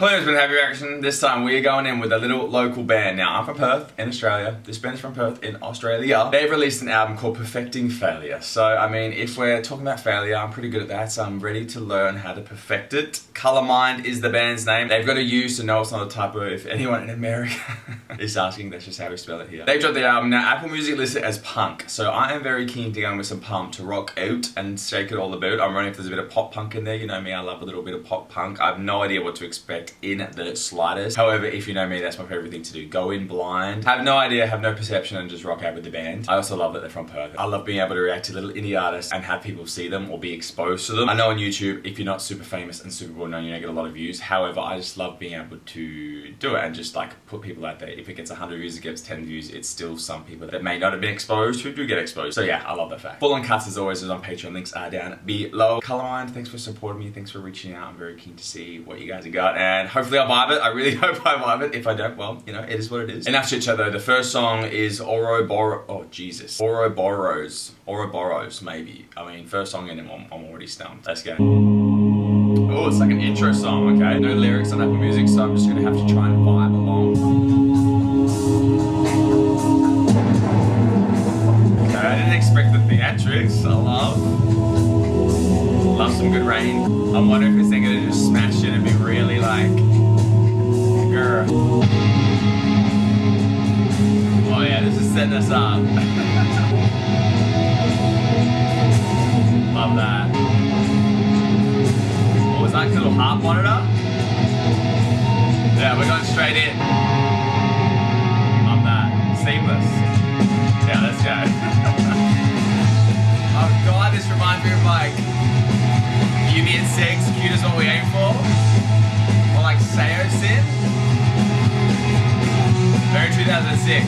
Hello, it's been Happy Reaction. This time we are going in with a little local band. Now, I'm from Perth in Australia. This band's from Perth in Australia. They've released an album called Perfecting Failure. So, I mean, if we're talking about failure, I'm pretty good at that, so I'm ready to learn how to perfect it. Colourmind is the band's name. They've got a U, so no, it's not a typo. If anyone in America is asking, that's just how we spell it here. They've dropped the album. Now, Apple Music lists it as punk, so I am very keen to go in with some pump to rock out and shake it all about. I'm wondering if there's a bit of pop punk in there. You know me, I love a little bit of pop punk. I have no idea what to expect in the slightest. However, if you know me, that's my favorite thing to do. Go in blind, have no idea, have no perception, and just rock out with the band. I also love that they're from Perth. I love being able to react to little indie artists and have people see them or be exposed to them. I know on YouTube, if you're not super famous and super well known, you don't get a lot of views. However, I just love being able to do it and just like put people out there. If it gets 100 views, it gets 10 views, it's still some people that may not have been exposed who do get exposed. So yeah, I love that fact. Full on cuts as always is on Patreon. Links are down below. Colourmind, thanks for supporting me. Thanks for reaching out. I'm very keen to see what you guys have got, and hopefully I'll vibe it. I really hope I vibe it. If I don't, well, you know, it is what it is. Enough chit chat though. The first song is Ouroboros, maybe. I mean, first song in and I'm already stumped. Let's go. Oh, it's like an intro song, okay? No lyrics on Apple Music, so I'm just gonna have to try and vibe along. Okay, I didn't expect the theatrics. I love some good rain. I'm wondering if they're gonna just smash it and be really like, girl. Oh yeah, this is setting us up. Love that. What was that little heart monitor? Yeah, we're going straight in. Love that. Seamless. Yeah, let's go. Oh god, this reminds me of like Beauty and Sex, Cute is What We Aim For. Or like Sayo Sin. Very 2006.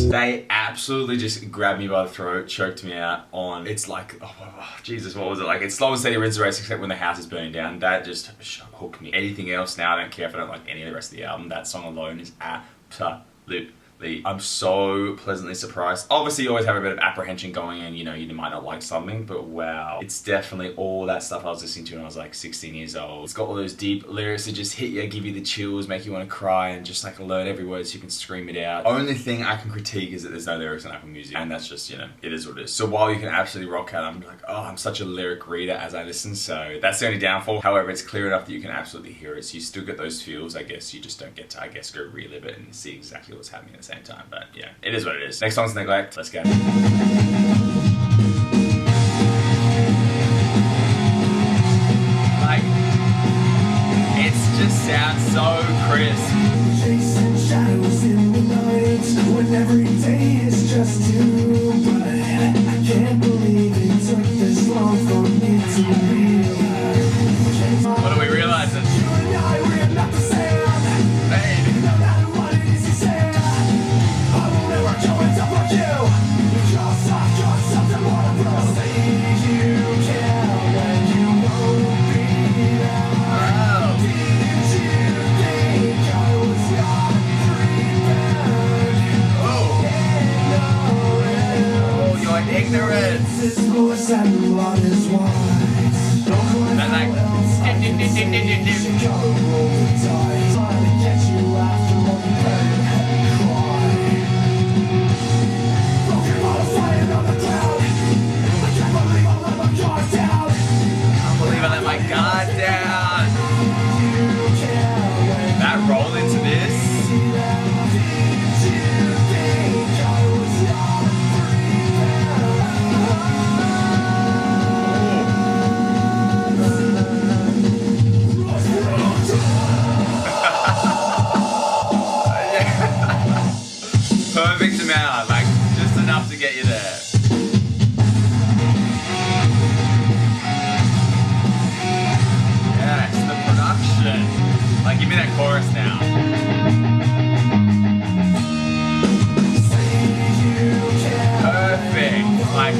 They absolutely just grabbed me by the throat, choked me out on, it's like, oh, Jesus, what was it? Like, it's Slow and Steady Wins the Race, except when the house is burning down. That just hooked me. Anything else now, I don't care if I don't like any of the rest of the album. That song alone is absolute. I'm so pleasantly surprised. Obviously, you always have a bit of apprehension going in, you know, you might not like something, but wow. It's definitely all that stuff I was listening to when I was like 16 years old. It's got all those deep lyrics that just hit you, give you the chills, make you want to cry, and just like alert every word so you can scream it out. Only thing I can critique is that there's no lyrics on Apple Music, and that's just, you know, it is what it is. So while you can absolutely rock out, I'm like, oh, I'm such a lyric reader as I listen, so that's the only downfall. However, it's clear enough that you can absolutely hear it, so you still get those feels. I guess you just don't get to, go relive it and see exactly what's happening at the same time, but yeah, it is what it is. Next song's Neglect. Let's go. Like, it's just sounds so crisp. Chasing shadows in the night when every day is just too bright. I can't believe it took this long for me to realize. What are we realizing? You and I, we're not the same. Hey. No matter what it is you say, I will never go and up like you. Because I've got something more to prove. Say you can and you won't be there. Wow. Did you think I was not prepared? Oh, you're ignorant. This voice and blood is white. Then like, dip, dip, dip, dip, dip, dip. She got a roll the dice. Trying to get you after all you paid and cried. Broken bottles flying on the cloud. I can't believe I let my guard down. Can't believe I let my guard down. That roll into this. Perfect amount, like just enough to get you there. Yes, the production. Like, give me that chorus now. Perfect. Like,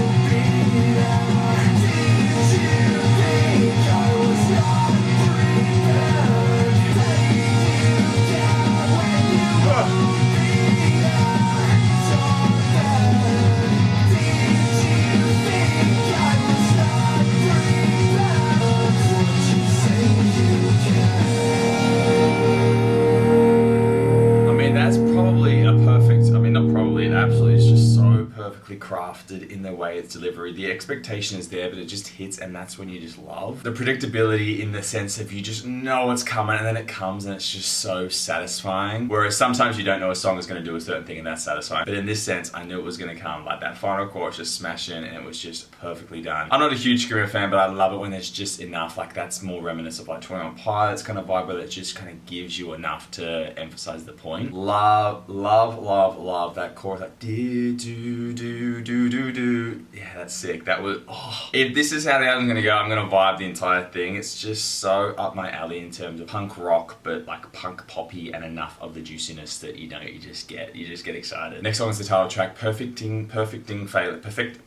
crafted in the way it's delivered. The expectation is there, but it just hits, and that's when you just love the predictability in the sense of you just know it's coming, and then it comes, and it's just so satisfying. Whereas sometimes you don't know a song is going to do a certain thing, and that's satisfying. But in this sense, I knew it was going to come. Like that final chorus just smashed in, and it was just perfectly done. I'm not a huge Screamer fan, but I love it when there's just enough. Like that's more reminiscent of like 21 Pilots kind of vibe, where it just kind of gives you enough to emphasize the point. Love, love, love, love that chorus. Like do do do do do do. Yeah, that's sick. That was. Oh. If this is how the album's gonna go, I'm gonna vibe the entire thing. It's just so up my alley in terms of punk rock, but like punk poppy, and enough of the juiciness that you know you just get excited. Next song is the title track, Perfecting Failure.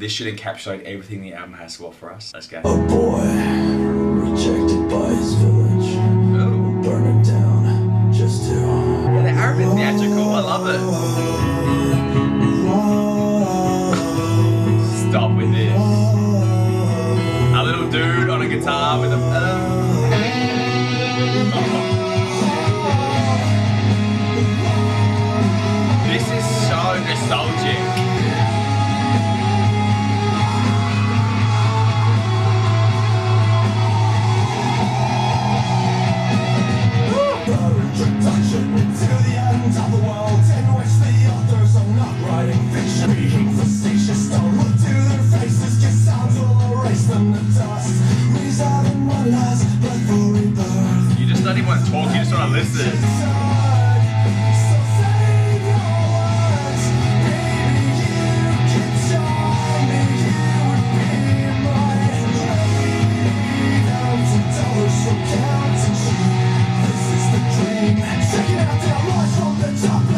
This should encapsulate everything the album has to offer us. Let's go. A boy rejected by his village. Ooh. Burn it down just to. Yeah, the Arabic theatrical. I love it. Stop with this. A little dude on a guitar with a. This is so nostalgic. You just don't even want to talk, you just want to listen.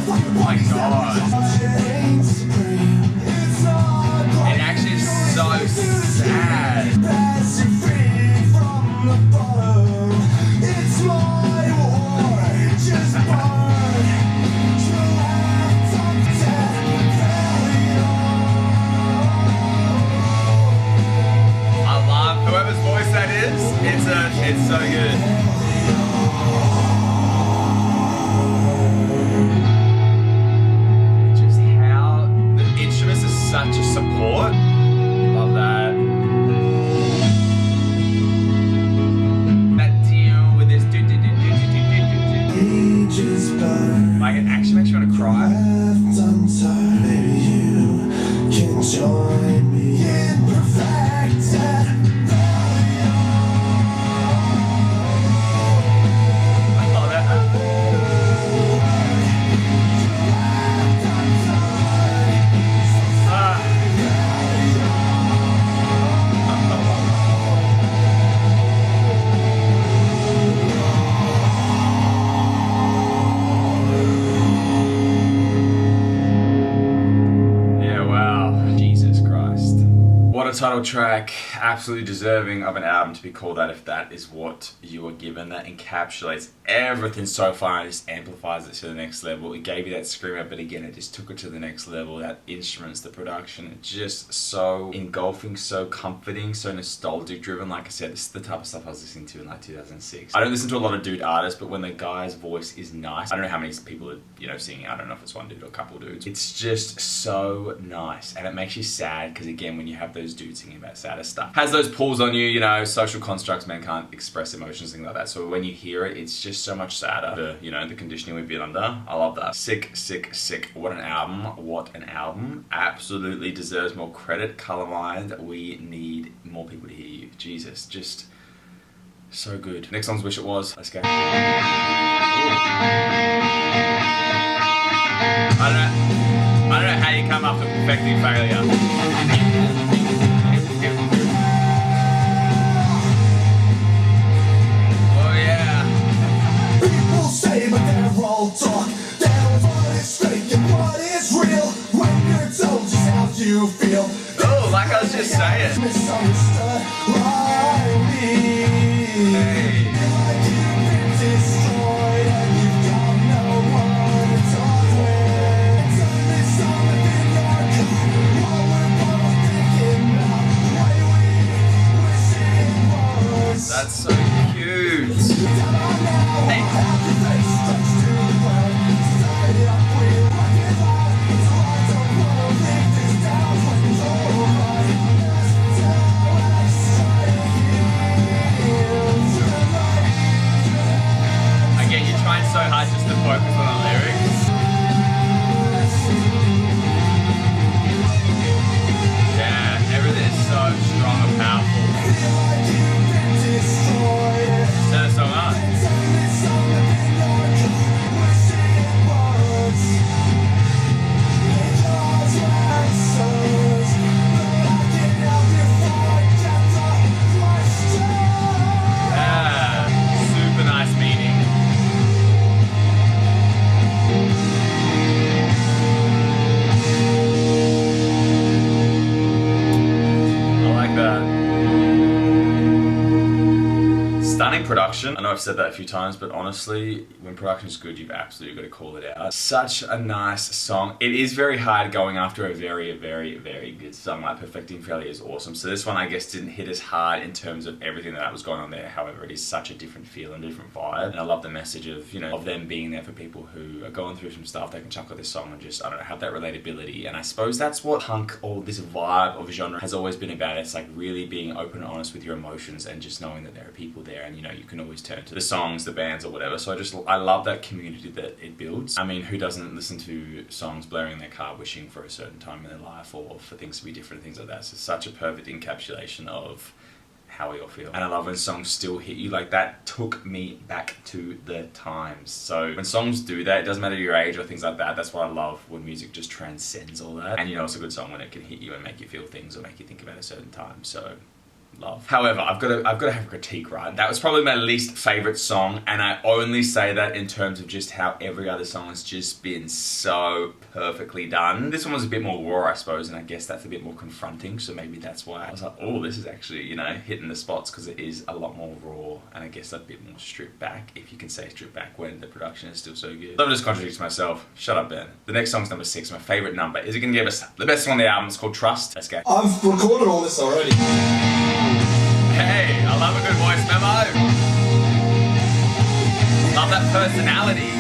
Oh my God. It actually is so sad. I love whoever's voice that is. It's so good. Just how the instruments are such a support. Love that. That deal with this like it actually makes you want to cry. Maybe you can join me in perfected failure. title track, absolutely deserving of an album to be called that if that is what you were given. That encapsulates everything so far and just amplifies it to the next level. It gave you that screamer, but again, it just took it to the next level. That instruments, the production, just so engulfing, so comforting, so nostalgic driven. Like I said, this is the type of stuff I was listening to in like 2006. I don't listen to a lot of dude artists, but when the guy's voice is nice, I don't know how many people are, you know, singing. I don't know if it's one dude or a couple dudes. It's just so nice, and it makes you sad because again, when you have those dudes singing about sadder stuff, has those pulls on you, you know, social constructs, men can't express emotions, things like that. So when you hear it, it's just so much sadder. The, you know, the conditioning we've been under. I love that. Sick, sick, sick. What an album. What an album. Absolutely deserves more credit. Colourmind, we need more people to hear you. Jesus, just so good. Next song's Wish It Was. Let's go. I don't know how you come after perfecting failure. Oh yeah. People say, but they're all talk. They don't know what is fake and what is real. When you're told just how you feel. Oh, like I was just saying. Misunderstood by me. Hey. Like you've been destroyed and you've got no one to talk with. Turn this on within your car while we're both thinking about the way we wish it was. That's so cute. Down on now, Hey. have your face stretched to the ground. Start it up, we'll rock it loud. So I don't wanna leave this down when it's over. That's how I try to heal. Again, you're trying so hard just to focus on the lyrics. Yeah, everything is so strong and powerful. Turn the song on. Yeah, super nice meaning. I like that. Stunning production. I know I've said that a few times, but honestly, when production is good, you've absolutely got to call it out. Such a nice song. It is very hard going after a very, very, very good song. Like Perfecting Failure is awesome. So this one, I guess, didn't hit as hard in terms of everything that was going on there. However, it is such a different feel and different vibe. And I love the message of, you know, of them being there for people who are going through some stuff. They can chuck on this song and just, I don't know, have that relatability. And I suppose that's what punk or this vibe of genre has always been about. It's like really being open and honest with your emotions and just knowing that there are people there, and you know, you can always turn to the songs, the bands or whatever. So I love that community that it builds. I mean, who doesn't listen to songs blaring in their car wishing for a certain time in their life or for things to be different, things like that. So it's such a perfect encapsulation of how we all feel. And I love when songs still hit you. Like that took me back to the times. So when songs do that, it doesn't matter your age or things like that. That's what I love, when music just transcends all that. And you know, it's a good song when it can hit you and make you feel things or make you think about a certain time. So love. However, I've got to have a critique, right? That was probably my least favorite song, and I only say that in terms of just how every other song has just been so perfectly done. This one was a bit more raw, I suppose, and I guess that's a bit more confronting, so maybe that's why I was like, oh, this is actually, you know, hitting the spots, because it is a lot more raw, and I guess a bit more stripped back, if you can say stripped back when the production is still so good. So I'm just contradicting myself. Shut up, Ben. The next song's number 6, my favorite number. Is it going to give us the best song on the album? It's called Trust. Let's go. I've recorded all this already. Hey, I love a good voice memo. Love that personality.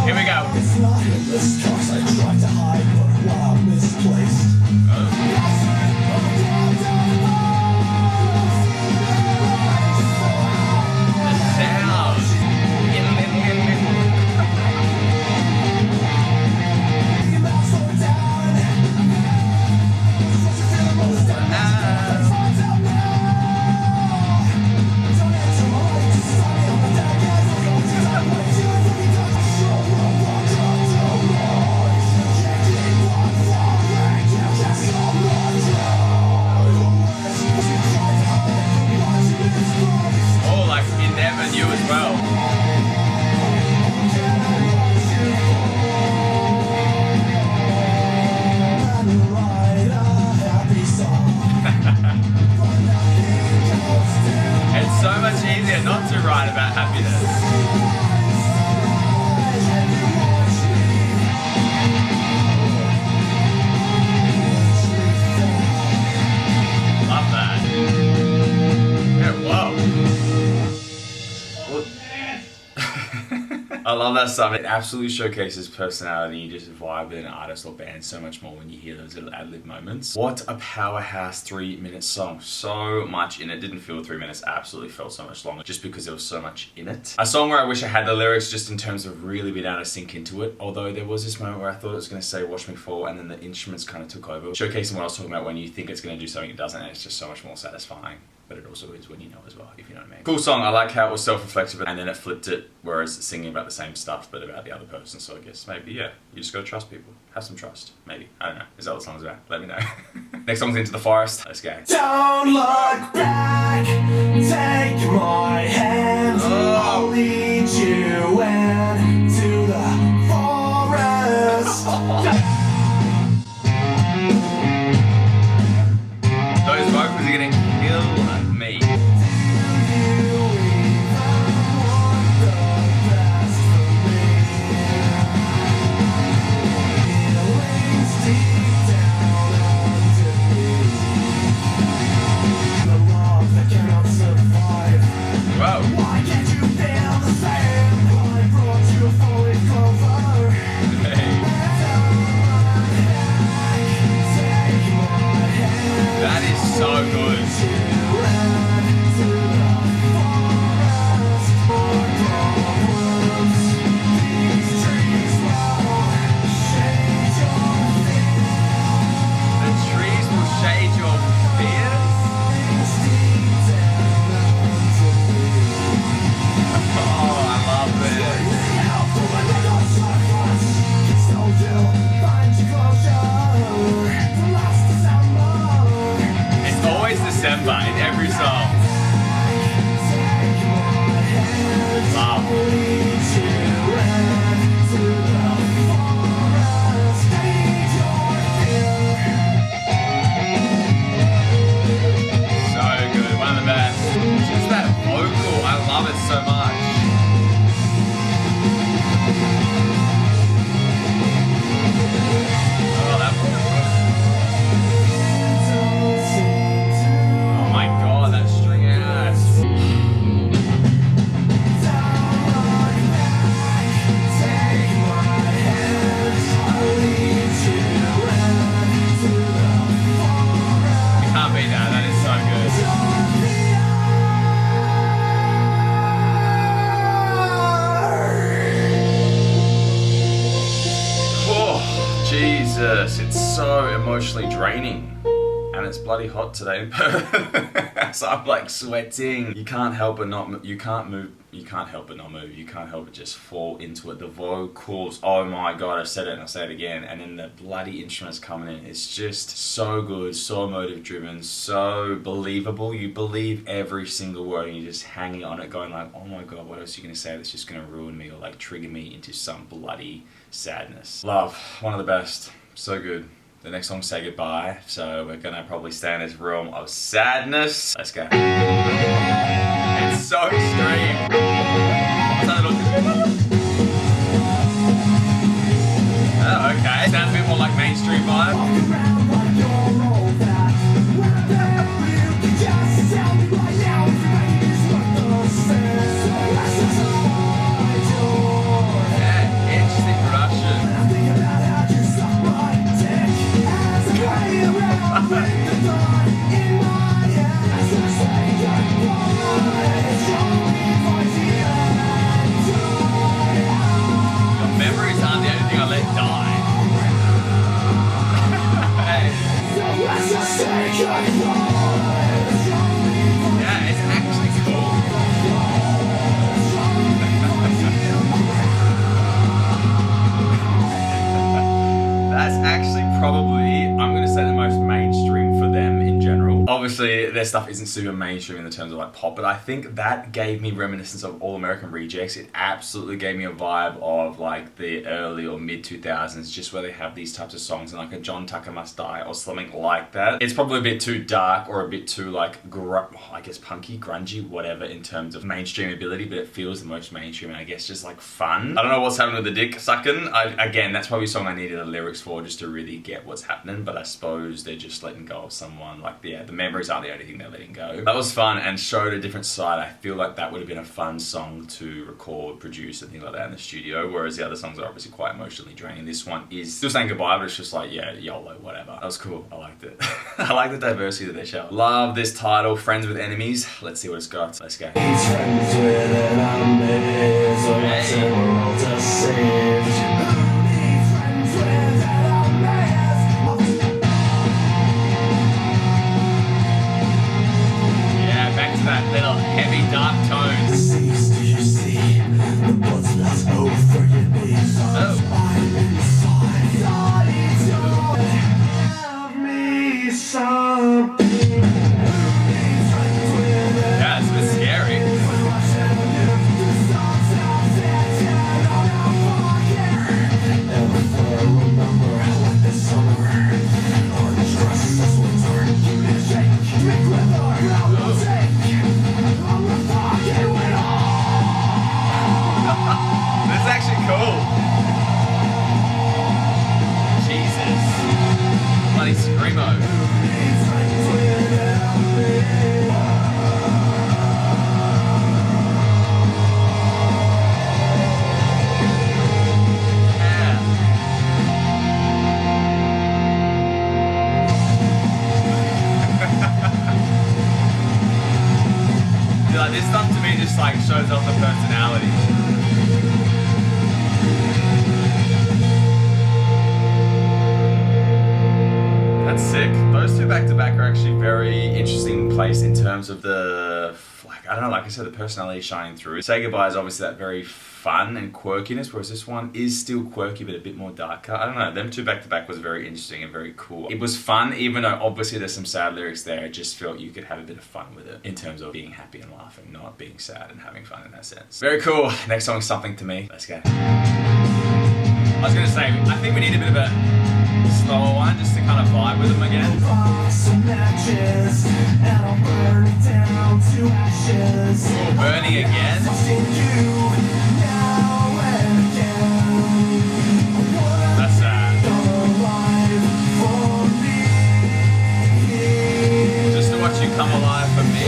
Here we go. It's not in the stars I tried to hide, but while misplaced. The sound. Oh, like you never knew as well. easier not to write about happiness. Love that. Yeah, whoa. I love that stuff. It absolutely showcases personality. You just vibe with an artist or band so much more when you hear those little ad-lib moments. What a powerhouse 3-minute song. So much in it. Didn't feel 3 minutes. Absolutely felt so much longer just because there was so much in it. A song where I wish I had the lyrics just in terms of really being able to sink into it. Although there was this moment where I thought it was going to say watch me fall and then the instruments kind of took over. Showcasing what I was talking about when you think it's going to do something it doesn't, and it's just so much more satisfying. But it also is when you know as well, if you know what I mean. Cool song. I like how it was self-reflexive and then it flipped it, whereas it's singing about the same stuff but about the other person. So I guess maybe, yeah, you just gotta trust people. Have some trust. Maybe. I don't know. Is that what the song's about? Let me know. Next song's Into the Forest. Let's go. Don't look back, take my hand, I'll lead you into the forest. Those vocals are gonna kill me. Whoa. Why can't you feel the same? I brought you a fully cover. Hey. That is so good. The trees will shade your fears. Oh, I love this. It's always December in every song. Wow. So good, one of the best. Just that vocal, I love it so much. Oh, that oh my god, that string ass. You can't beat that, that is so good. Oh, Jesus, it's so emotionally draining. And it's bloody hot today. So I'm like sweating. You can't help but not, you can't move, you can't help but not move. You can't help but just fall into it. The vocals, oh my god, I said it and I'll say it again. And then the bloody instruments coming in. It's just so good, so emotive driven, so believable. You believe every single word and you're just hanging on it going like, oh my god, what else are you going to say that's just going to ruin me or like trigger me into some bloody sadness. Love, one of the best. So good. The next song, Say Goodbye, so we're gonna probably stay in this realm of sadness. Let's go. It's so extreme. Oh, okay. Sounds a bit more like mainstream vibe. Yeah, interesting production. their stuff isn't super mainstream in the terms of like pop, but I think that gave me reminiscence of All American Rejects. It absolutely gave me a vibe of like the early or mid 2000s, just where they have these types of songs and like a John Tucker Must Die or something like that. It's probably a bit too dark or a bit too like, I guess punky, grungy, whatever in terms of mainstream ability, but it feels the most mainstream and I guess just like fun. I don't know what's happening with the dick sucking. Again, that's probably a song I needed the lyrics for just to really get what's happening, but I suppose they're just letting go of someone. Like, yeah, the memories aren't the only thing they're letting go. That was fun and showed a different side. I feel like that would have been a fun song to record, produce, and things like that in the studio, whereas the other songs are obviously quite emotionally draining. This one is still saying goodbye, but it's just like, yeah, YOLO, whatever. That was cool. I liked it. I like the diversity that they show. Love this title, Friends with Enemies. Let's see what it's got. Let's go. He's friends with enemies, or else we're all deceived. He's friends with enemies. Yeah, back to that little heavy, dark tones. Disease, do you see? The blood spots over your knees. I'm inside. Give me something. Yeah, it's a bit scary. That's actually cool. Jesus. Bloody screamo. Like, this stuff to me just like shows off the personality. That's sick. Those two back to back are actually very interesting place in terms of the, like, I don't know, like I said, the personality shining through. Say Goodbye is obviously that very fun and quirkiness, whereas this one is still quirky but a bit more darker. I don't know, them two back to back was very interesting and very cool. It was fun, even though obviously there's some sad lyrics there. I just felt you could have a bit of fun with it in terms of being happy and laughing, not being sad and having fun in that sense. Very cool. Next song is Something to Me. Let's go. I was gonna say, I think we need a bit of a slower one just to kind of vibe with them again. Some matches, and I'll burn it down to ashes. Ooh, burning again. That's sad. Just to watch you come alive for me.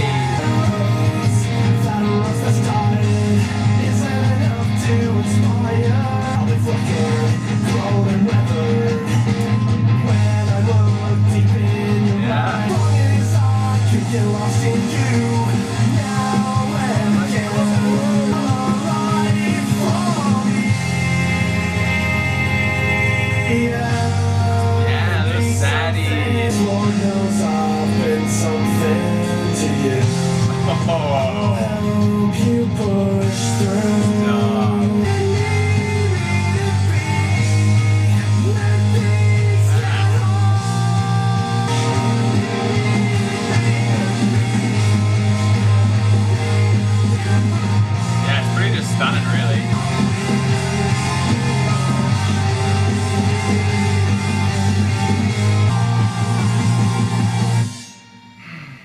Get lost in you now and again. Alive for me. Yeah, those saddies. Lord knows I've been something to you. Oh. Help you push through. No. Stunning, really.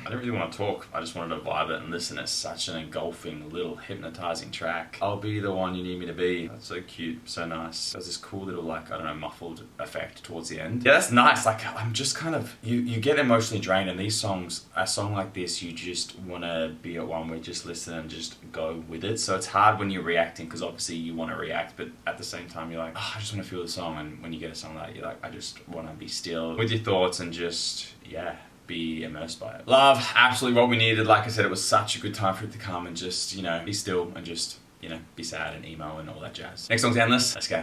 I didn't really want to talk. I just wanted to vibe it and listen. It's such an engulfing, little hypnotizing track. I'll be the one you need me to be. That's so cute, so nice. There's this cool little, like, I don't know, muffled effect towards the end. Yeah, that's nice. Like, I'm just kind of, you get emotionally drained, and these songs, a song like this, you just want to be at one where you just listen and just go with it. So it's hard when you're reacting, because obviously you want to react, but at the same time you're like, oh, I just want to feel the song. And when you get a song like that, you're like, I just want to be still with your thoughts and just, yeah, be immersed by it. Love, absolutely what we needed. Like I said, it was such a good time for it to come and just, you know, be still and just, you know, be sad and emo and all that jazz. Next song's Endless. Let's go.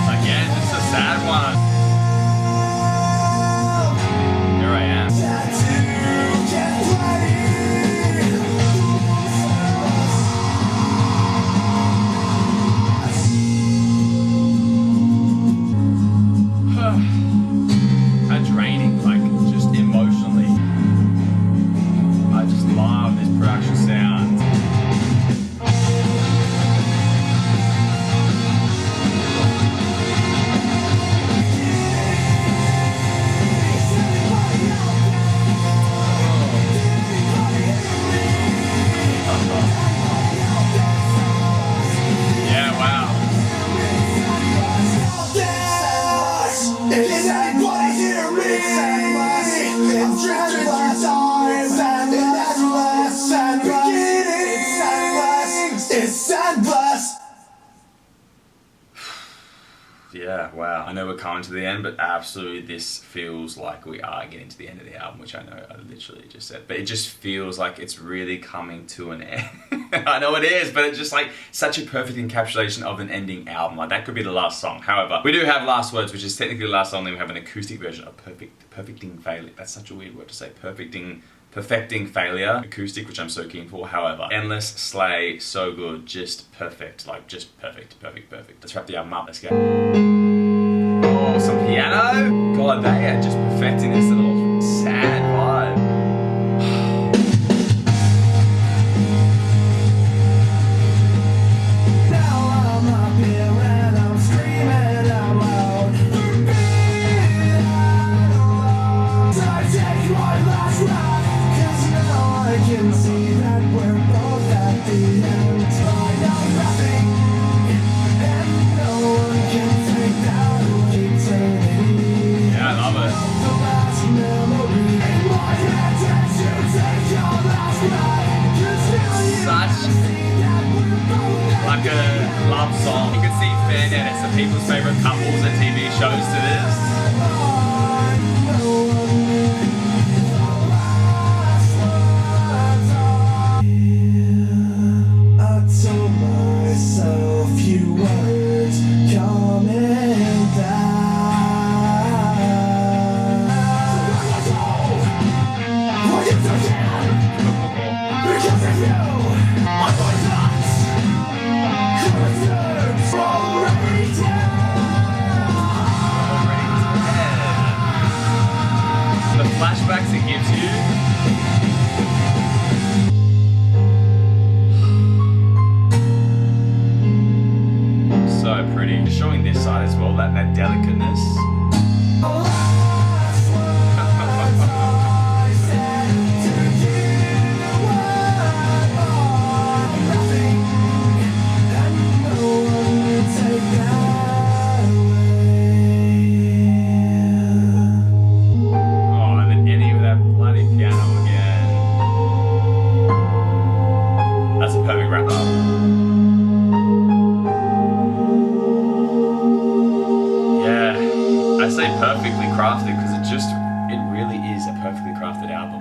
Again, just a sad one. Here I am. I know we're coming to the end, but absolutely this feels like we are getting to the end of the album, which I know I literally just said, but it just feels like it's really coming to an end. I know it is, but it's just like such a perfect encapsulation of an ending album. Like that could be the last song. However, we do have Last Words, which is technically the last song. Then we have an acoustic version of Perfecting Failure. That's such a weird word to say. Perfecting Failure acoustic, which I'm so keen for. However, endless, slay, so good, just perfect, like just perfect. Let's wrap the album up. Let's go. Oh, some piano. God, they are just perfecting this little sad vibe. Like a love song. You can see fan edits of people's favourite couples and TV shows to this. I told myself few words coming down. Because of you, my voice lost. The flashbacks it gives you. So pretty. Showing this side as well, that delicateness.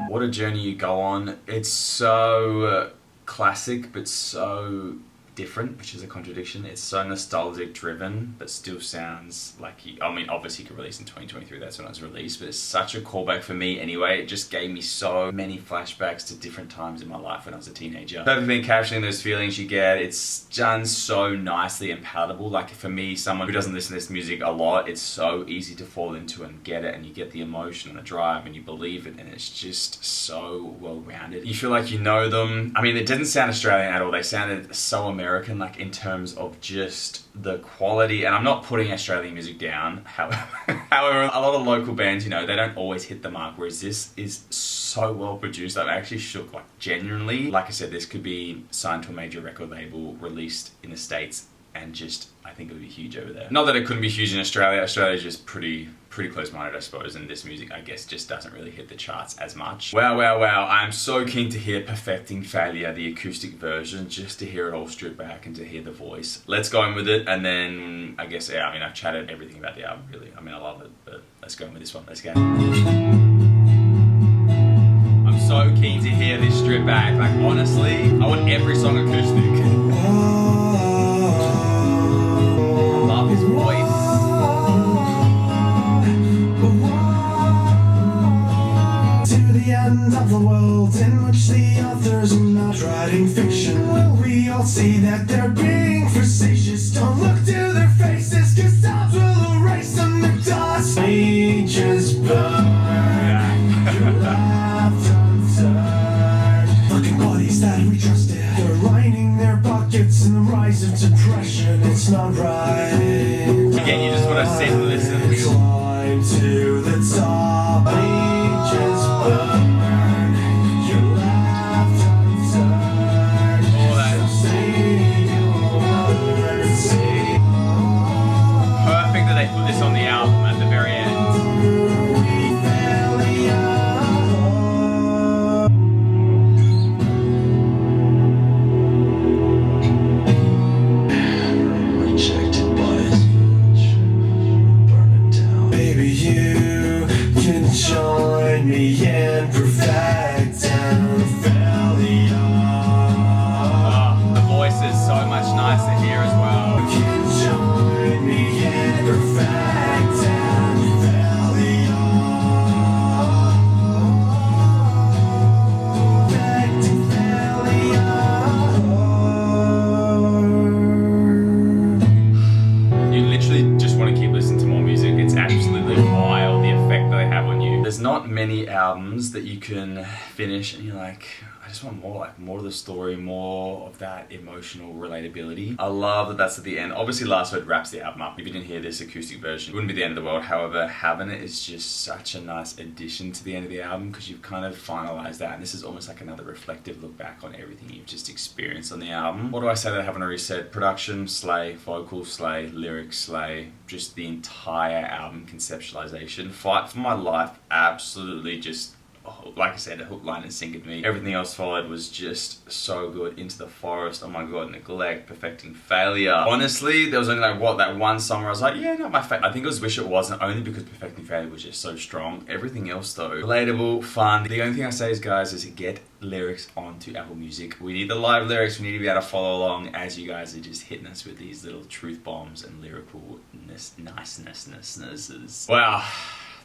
What a journey you go on. It's so classic, but so different, which is a contradiction. It's so nostalgic driven, but still sounds like I mean, obviously you could release in 2023, that's when it was released, but it's such a callback for me anyway. It just gave me so many flashbacks to different times in my life when I was a teenager. Perfectly capturing those feelings you get. It's done so nicely and palatable. Like for me, someone who doesn't listen to this music a lot, it's so easy to fall into and get it, and you get the emotion and the drive and you believe it, and it's just so well-rounded. You feel like you know them. I mean, it didn't sound Australian at all. They sounded so American, like in terms of just the quality, and I'm not putting Australian music down. However, a lot of local bands, you know, they don't always hit the mark, whereas this is so well produced. I'm actually shook, like genuinely. Like I said, this could be signed to a major record label, released in the States, and just, I think it would be huge over there. Not that it couldn't be huge in Australia. Australia's just pretty close-minded, I suppose, and this music, I guess, just doesn't really hit the charts as much. Wow. I'm so keen to hear Perfecting Failure, the acoustic version, just to hear it all stripped back and to hear the voice. Let's go in with it, and then, I guess, yeah, I mean, I've chatted everything about the album, really. I mean, I love it, but let's go in with this one. Let's go. I'm so keen to hear this stripped back. Like, honestly, I want every song acoustic. I love his voice. End of the world in which the authors are not writing fiction. Will we all see that they're being facetious? Don't look to their faces, cause times will erase them to dust. Ages burn, your left unturned. Fucking bodies that we trusted, they're lining their pockets in the rise of depression. It's not right. Again, you just want to sit and listen. Climb to the top. Ages burn. Perfect that they put this on the album at the very end. Rejected by albums that you can finish and you're like, I just want more, like more of the story, more of that emotional relatability. I love that that's at the end. Obviously Last Word wraps the album up. If you didn't hear this acoustic version, it wouldn't be the end of the world. However, having it is just such a nice addition to the end of the album because you've kind of finalized that, and this is almost like another reflective look back on everything you've just experienced on the album. What do I say that I haven't already said? Production, slay. Vocals, slay. Lyrics, slay. Just the entire album conceptualization. Fight for My Life, absolutely just, like I said, a hook, line, and sinkered me. Everything else followed was just so good. Into the Forest, oh my god, Neglect, Perfecting Failure. Honestly, there was only like, what, that one song where I was like, yeah, not my favorite. I think it was Wish It Wasn't, only because Perfecting Failure was just so strong. Everything else though, relatable, fun. The only thing I say is, guys, is get lyrics onto Apple Music. We need the live lyrics, we need to be able to follow along as you guys are just hitting us with these little truth bombs and lyricalness, niceness. Wow.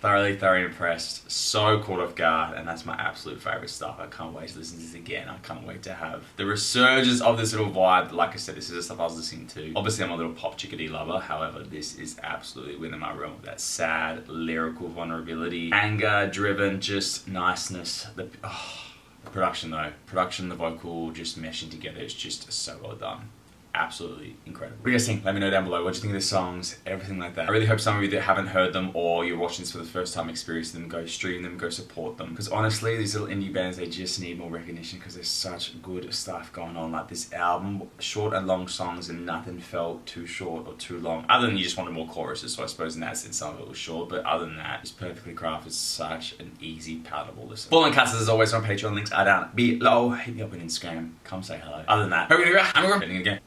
Thoroughly impressed. So caught off guard, and that's my absolute favourite stuff. I can't wait to listen to this again. I can't wait to have the resurgence of this little vibe. Like I said, this is the stuff I was listening to. Obviously, I'm a little pop chickadee lover. However, this is absolutely within my realm. That sad, lyrical vulnerability, anger driven, just niceness. The production though. Production, the vocal, just meshing together. It's just so well done. Absolutely incredible. What do you guys think? Let me know down below. What do you think of the songs? Everything like that. I really hope some of you that haven't heard them or you're watching this for the first time experience them, go stream them, go support them. Because honestly, these little indie bands, they just need more recognition because there's such good stuff going on. Like this album, short and long songs, and nothing felt too short or too long. Other than you just wanted more choruses, so I suppose in that sense some of it was short. But other than that, it's perfectly crafted, such an easy, palatable listen. Full on casters as always on Patreon, links are down below. Hit me up on Instagram, come say hello. Other than that, hope you're doing great. I'm going again.